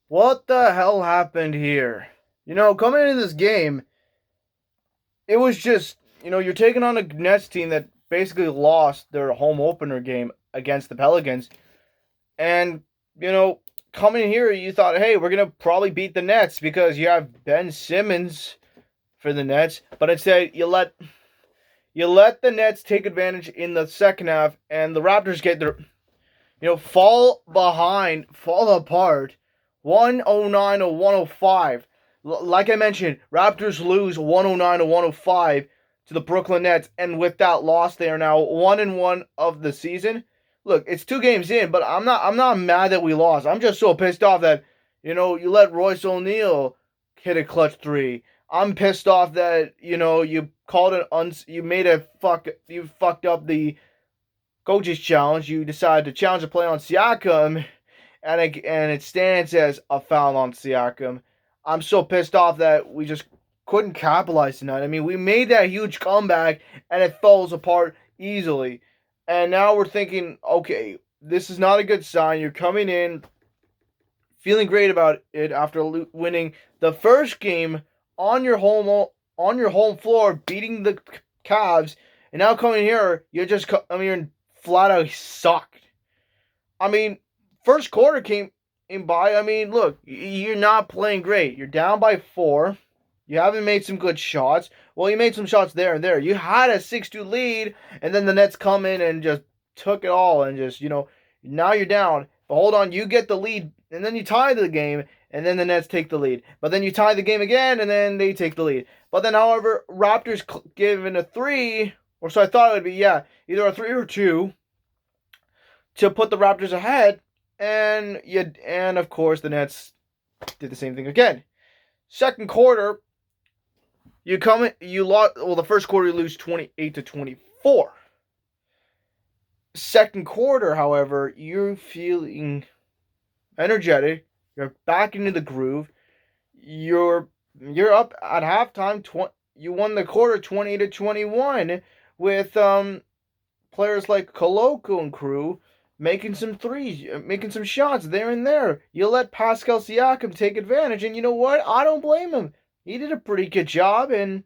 What the hell happened here? Coming into this game, it was just, you're taking on a Nets team that basically lost their home opener game against the Pelicans. And, you know, coming in here, you thought, hey, we're going to probably beat the Nets because you have Ben Simmons for the Nets. But instead, you let the Nets take advantage in the second half, and the Raptors get their, fall behind, fall apart, 109 to 105. Like I mentioned, Raptors lose 109 to 105 to the Brooklyn Nets, and with that loss, they are now 1-1 of the season. Look, it's 2 games in, but I'm not mad that we lost. I'm just so pissed off that you let Royce O'Neal hit a clutch three. I'm pissed off that you called you fucked up the coaches challenge. You decided to challenge a play on Siakam, and it stands as a foul on Siakam. I'm so pissed off that we just couldn't capitalize tonight. I mean, we made that huge comeback and it falls apart easily. And now we're thinking, okay, this is not a good sign. You're coming in feeling great about it after winning the first game on your home floor, beating the Cavs, and now coming here, you're flat out sucked. I mean, first quarter came in by. I mean, look, you're not playing great. You're down by 4. You haven't made some good shots. Well, you made some shots there and there. You had a 6-2 lead, and then the Nets come in and just took it all, and just, now you're down. But hold on, you get the lead, and then you tie the game, and then the Nets take the lead. But then you tie the game again, and then they take the lead. But then, however, Raptors given a 3, or so I thought it would be, yeah, either a 3 or 2 to put the Raptors ahead, and of course the Nets did the same thing again. Second quarter, you lost. Well, the first quarter you lose 28 to 24. Second quarter, however, you're feeling energetic. You're back into the groove. You're up at halftime. You won the quarter 20 to 21 with players like Koloko and crew making some threes, making some shots there and there. You let Pascal Siakam take advantage, and you know what? I don't blame him. He did a pretty good job, and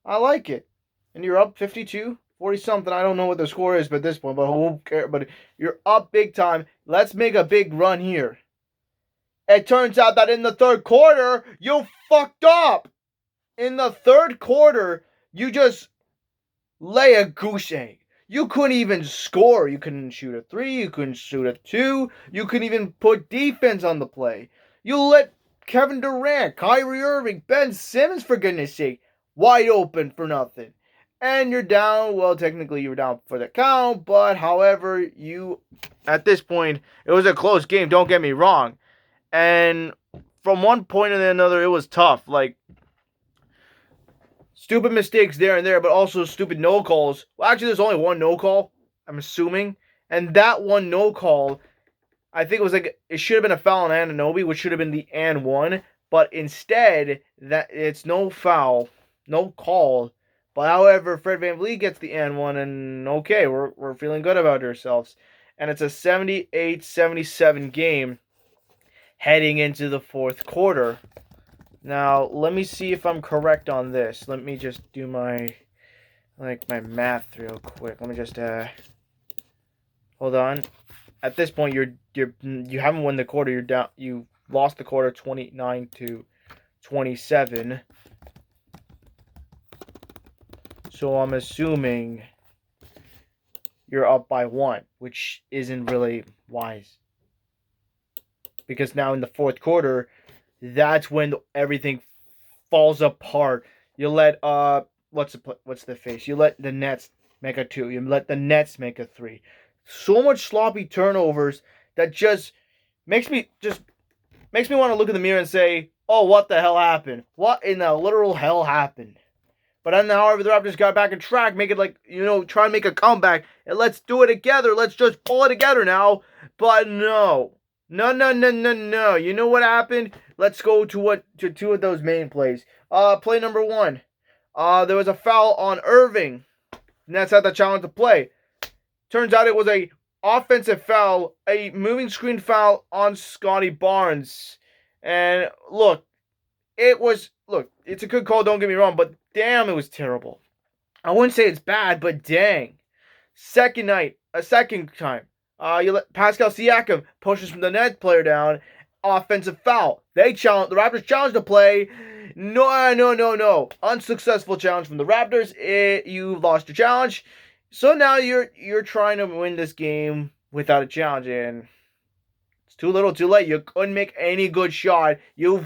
I like it. And you're up 52, 40 something. I don't know what the score is at this point, but who cares? But you're up big time. Let's make a big run here. It turns out that in the third quarter, you fucked up. In the third quarter, you just lay a goose egg. You couldn't even score. You couldn't shoot a 3. You couldn't shoot a 2. You couldn't even put defense on the play. You let Kevin Durant, Kyrie Irving, Ben Simmons, for goodness sake, wide open for nothing. And you're down. Well, technically you were down for the count, but however, at this point, it was a close game. Don't get me wrong. And from one point to another, it was tough. Like, stupid mistakes there and there, but also stupid no calls. Well, actually, there's only one no call, I'm assuming. And that one no call, I think it should have been a foul on Anunoby, which should have been the and one. But instead, that it's no foul, no call. But however, Fred VanVleet gets the and one, and okay, we're feeling good about ourselves. And it's a 78-77 game heading into the fourth quarter. Now, let me see if I'm correct on this. Let me just do my math real quick. Let me just hold on. At this point, you haven't won the quarter. You're down. You lost the quarter 29 to 27. So I'm assuming you're up by 1, which isn't really wise. Because now in the fourth quarter, that's when everything falls apart. You let what's the face? You let the Nets make a 2. You let the Nets make a 3. So much sloppy turnovers that just makes me want to look in the mirror and say, "Oh, what the hell happened? What in the literal hell happened?" But then, however, the Raptors got back on track, make it try and make a comeback, and let's do it together. Let's just pull it together now. But no. No, no, no, no, no. You know what happened? Let's go to 2 of those main plays. Play number 1. There was a foul on Irving. And that's how the challenge to play. Turns out it was a offensive foul, a moving screen foul on Scotty Barnes. And look, it's a good call, don't get me wrong, but damn, it was terrible. I wouldn't say it's bad, but dang. A second time. You let Pascal Siakam pushes from the net player down. Offensive foul. The Raptors challenge the play. No, no, no, no. Unsuccessful challenge from the Raptors. You lost your challenge. So now you're trying to win this game without a challenge, and it's too little, too late. You couldn't make any good shot. You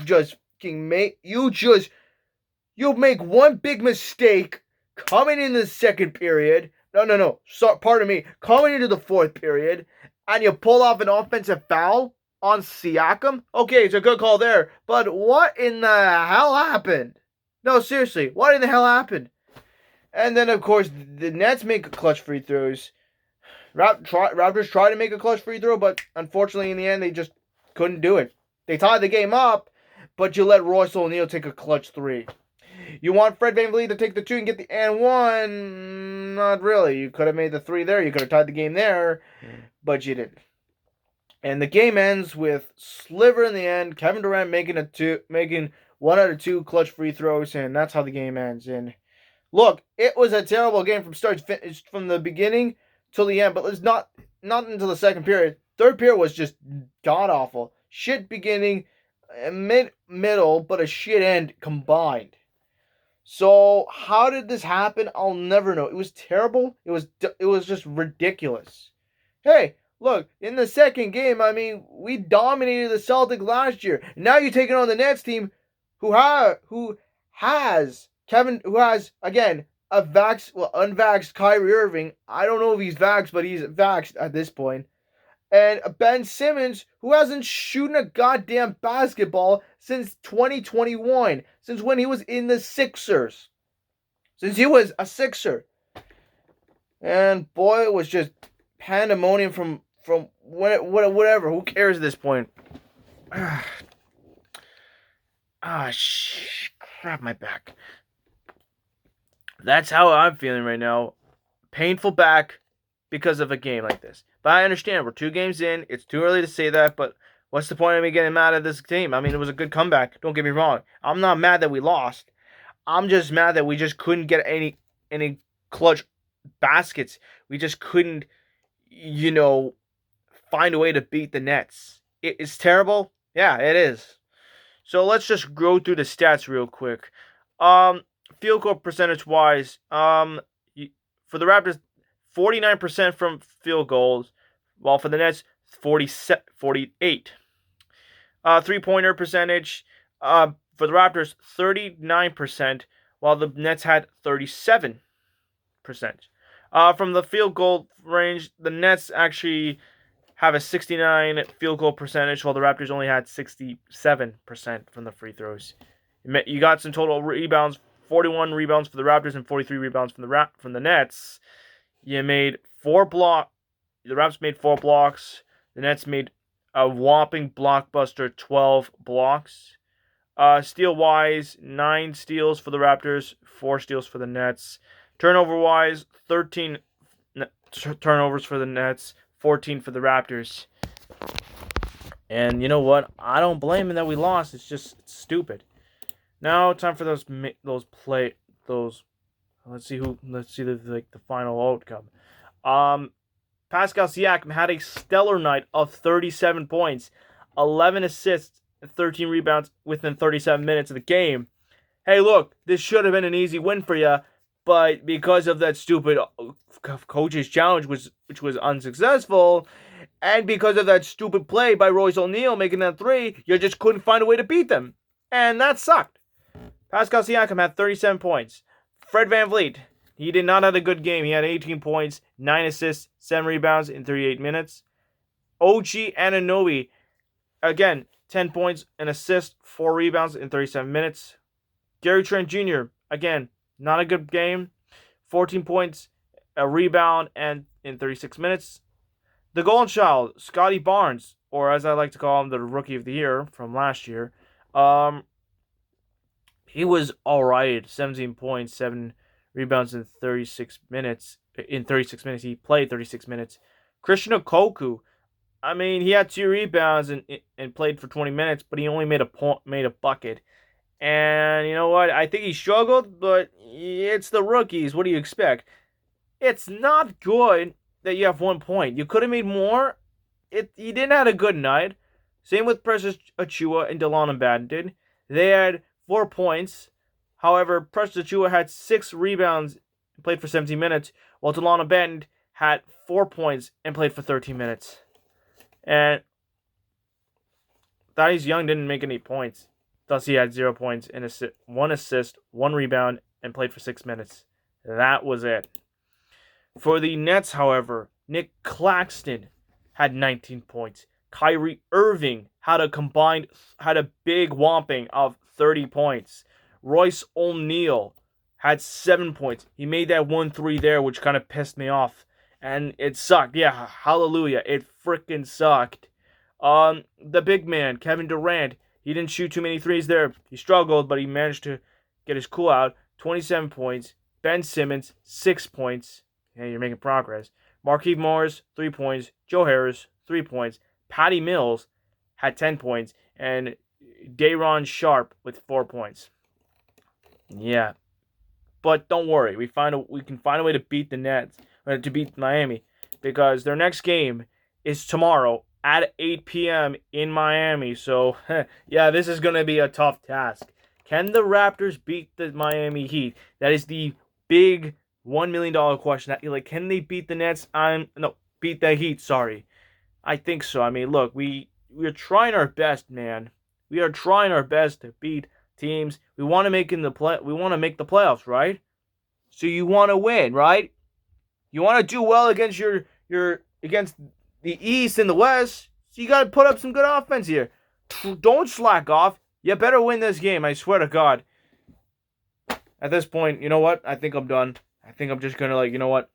make one big mistake coming in the second period. No. Pardon me. Coming into the fourth period, and you pull off an offensive foul on Siakam. Okay, it's a good call there. But what in the hell happened? No, seriously, what in the hell happened? And then, of course, the Nets make clutch free throws. Raptors try to make a clutch free throw, but unfortunately, in the end, they just couldn't do it. They tied the game up, but you let Royce O'Neal take a clutch three. You want Fred VanVleet to take the two and get the and one? Not really. You could have made the three there. You could have tied the game there, but you didn't. And the game ends with sliver in the end. Kevin Durant making 1 out of 2 clutch free throws, and that's how the game ends. And look, it was a terrible game from start to finish, from the beginning till the end. But it's not until the second period. Third period was just god awful. Shit beginning, middle, but a shit end combined. So how did this happen? I'll never know. It was terrible. It was just ridiculous. Hey, look, in the second game, I mean, we dominated the Celtics last year. Now you're taking on the Nets team, who has again unvaxxed Kyrie Irving. I don't know if he's vaxxed, but he's vaxxed at this point. And Ben Simmons, who hasn't shooting a goddamn basketball since 2021, since when he was in the Sixers. Since he was a Sixer. And boy, it was just pandemonium from whatever. Who cares at this point? Crap my back. That's how I'm feeling right now. Painful back because of a game like this. But I understand, we're 2 games in. It's too early to say that, but what's the point of me getting mad at this team? I mean, it was a good comeback. Don't get me wrong. I'm not mad that we lost. I'm just mad that we just couldn't get any clutch baskets. We just couldn't, find a way to beat the Nets. It's terrible. Yeah, it is. So let's just go through the stats real quick. Field goal percentage wise, for the Raptors, 49% from field goals, while for the Nets, 48. Three-pointer percentage, for the Raptors, 39%, while the Nets had 37%. From the field goal range, the Nets actually have a 69 field goal percentage, while the Raptors only had 67% from the free throws. You got some total rebounds, 41 rebounds for the Raptors and 43 rebounds from the Nets. You made 4 blocks. The Raptors made 4 blocks. The Nets made a whopping blockbuster 12 blocks. Steal-wise, 9 steals for the Raptors, 4 steals for the Nets. Turnover-wise, 13 turnovers for the Nets, 14 for the Raptors. And you know what? I don't blame them that we lost. It's stupid. Now time for those. Let's see the final outcome. Pascal Siakam had a stellar night of 37 points, 11 assists, and 13 rebounds within 37 minutes of the game. Hey, look, this should have been an easy win for you, but because of that stupid coach's challenge, which was unsuccessful, and because of that stupid play by Royce O'Neal making that 3, you just couldn't find a way to beat them. And that sucked. Pascal Siakam had 37 points. Fred VanVleet, he did not have a good game. He had 18 points, 9 assists, 7 rebounds in 38 minutes. OG Anunoby, again, 10 points, an assist, 4 rebounds in 37 minutes. Gary Trent Jr., again, not a good game. 14 points, a rebound, and in 36 minutes. The Golden Child, Scotty Barnes, or as I like to call him, the Rookie of the Year from last year. He was alright. 17 points, 7 rebounds in 36 minutes. In 36 minutes, he played 36 minutes. Christian Okoku, I mean, he had 2 rebounds and played for 20 minutes, but he only made a bucket. And you know what? I think he struggled, but it's the rookies. What do you expect? It's not good that you have 1 point. You could have made more. He didn't have a good night. Same with Precious Achua and Delon Abandon. They had 4 points. However, Precious Achua had 6 rebounds and played for 17 minutes, while Delon Abandon had 4 points and played for 13 minutes. And Thaddeus Young didn't make any points. Thus, he had 0 points and 1 assist, 1 rebound, and played for 6 minutes. That was it. For the Nets, however, Nick Claxton had 19 points. Kyrie Irving had a big whopping of 30 points. Royce O'Neal had 7 points. He made that 1-3 there, which kind of pissed me off. And it sucked. Yeah, hallelujah. It freaking sucked. The big man, Kevin Durant, he didn't shoot too many threes there. He struggled, but he managed to get his cool out. 27 points. Ben Simmons, 6 points. Yeah, you're making progress. Markieff Morris, 3 points. Joe Harris, 3 points. Patty Mills had 10 points. And Day'Ron Sharpe with 4 points. Yeah. But don't worry. We can find a way to beat the Nets. To beat Miami. Because their next game is tomorrow at 8 p.m. in Miami. So, yeah, this is going to be a tough task. Can the Raptors beat the Miami Heat? That is the big $1 million question. Can they beat the Nets? Beat the Heat, sorry. I think so. I mean, look, we're trying our best, man. We are trying our best to beat teams. We want to make the playoffs, right? So you want to win, right? You want to do well against against the East and the West. So you got to put up some good offense here. Don't slack off. You better win this game, I swear to God. At this point, you know what? I think I'm done. I think I'm just going to, you know what?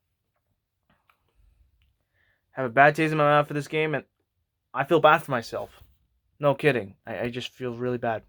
Have a bad taste in my mouth for this game, and I feel bad for myself. No kidding. I just feel really bad.